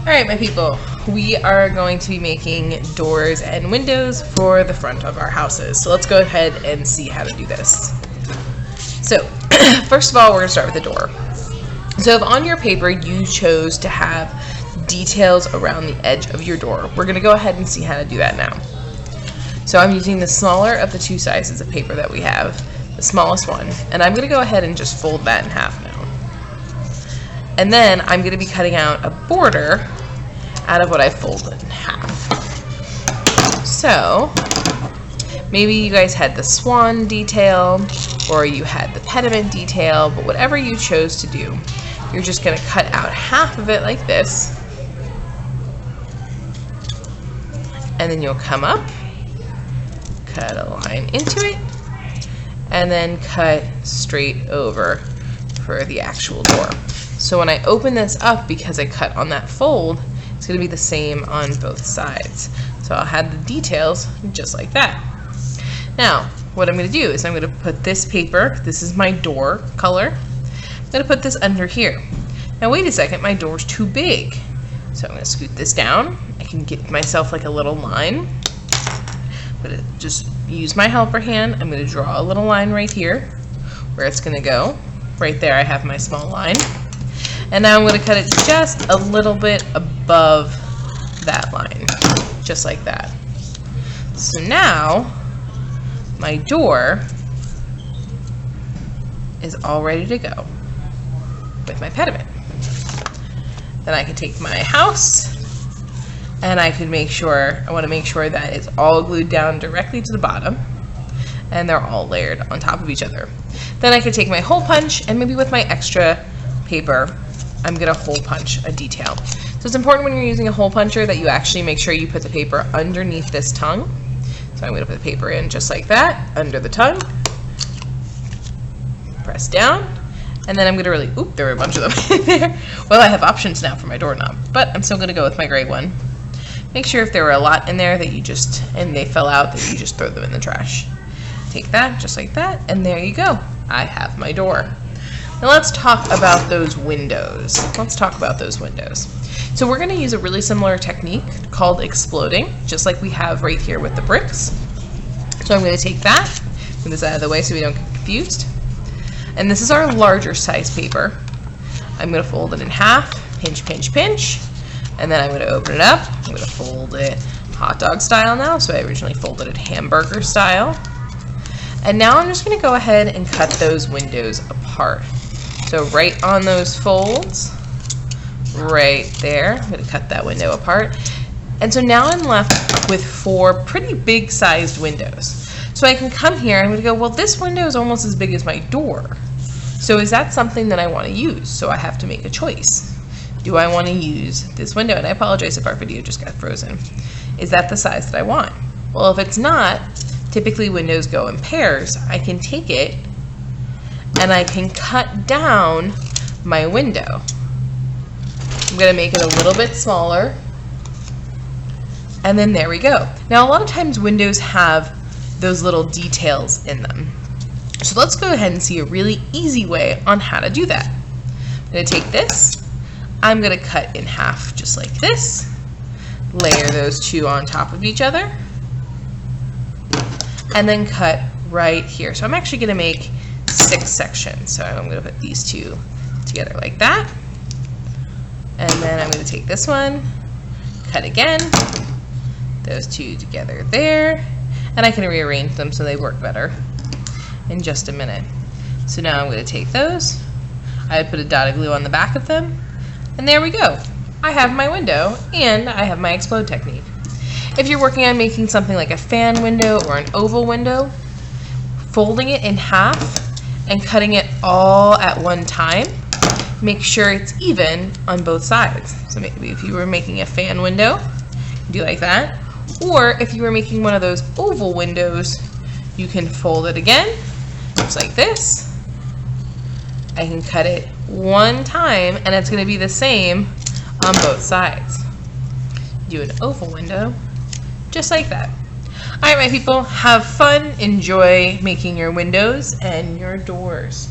Alright, my people, we are going to be making doors and windows for the front of our houses. So let's go ahead and see how to do this. So, first of all, we're going to start with the door. So if on your paper you chose to have details around the edge of your door, we're going to go ahead and see how to do that now. So I'm using the smaller of the two sizes of paper that we have, the smallest one, and I'm going to go ahead and just fold that in half now. And then I'm going to be cutting out a border out of what I folded in half. So maybe you guys had the swan detail or you had the pediment detail, but whatever you chose to do, you're just going to cut out half of it like this. And then you'll come up, cut a line into it, and then cut straight over for the actual door. So when I open this up, because I cut on that fold, it's going to be the same on both sides. So I'll have the details just like that. Now, what I'm going to do is I'm going to put this paper, this is my door color, I'm going to put this under here. Now wait a second, my door's too big. So I'm going to scoot this down. I can get myself like a little line. I'm going to just use my helper hand. I'm going to draw a little line right here where it's going to go. Right there I have my small line. And now I'm going to cut it just a little bit above that line, just like that. So now my door is all ready to go with my pediment. Then I can take my house and I can make sure, I want to make sure that it's all glued down directly to the bottom and they're all layered on top of each other. Then I can take my hole punch and maybe with my extra paper, I'm going to hole punch a detail. So it's important when you're using a hole puncher that you actually make sure you put the paper underneath this tongue. So I'm going to put the paper in just like that, under the tongue. Press down. And then I'm going to really, oop, there were a bunch of them in there. Well, I have options now for my doorknob, but I'm still going to go with my gray one. Make sure if there were a lot in there that you just, and they fell out, that you just throw them in the trash. Take that, just like that, and there you go. I have my door. Now let's talk about those windows. Let's talk about those windows. So we're going to use a really similar technique called exploding, just like we have right here with the bricks. So I'm going to take that, move this out of the way so we don't get confused. And this is our larger size paper. I'm going to fold it in half, pinch, pinch, pinch, and then I'm going to open it up. I'm going to fold it hot dog style now, so I originally folded it hamburger style. And now I'm just going to go ahead and cut those windows apart. So right on those folds, right there, I'm going to cut that window apart. And so now I'm left with 4 pretty big sized windows. So I can come here and I'm going to go, well, this window is almost as big as my door. So is that something that I want to use? So I have to make a choice. Do I want to use this window? And I apologize if our video just got frozen. Is that the size that I want? Well, if it's not, typically windows go in pairs. I can take it and I can cut down my window. I'm going to make it a little bit smaller. And then there we go. Now a lot of times windows have those little details in them. So let's go ahead and see a really easy way on how to do that. I'm going to take this. I'm going to cut in half just like this. Layer those two on top of each other. And then cut right here. So I'm actually going to make 6 sections. So I'm going to put these two together like that. And then I'm going to take this one, cut again, those two together there, and I can rearrange them so they work better in just a minute. So now I'm going to take those, I put a dot of glue on the back of them, and there we go. I have my window and I have my explode technique. If you're working on making something like a fan window or an oval window, folding it in half and cutting it all at one time, make sure it's even on both sides. So maybe if you were making a fan window, do like that. Or if you were making one of those oval windows, you can fold it again, just like this. I can cut it one time and it's going to be the same on both sides. Do an oval window, just like that. All right, my people, have fun, enjoy making your windows and your doors.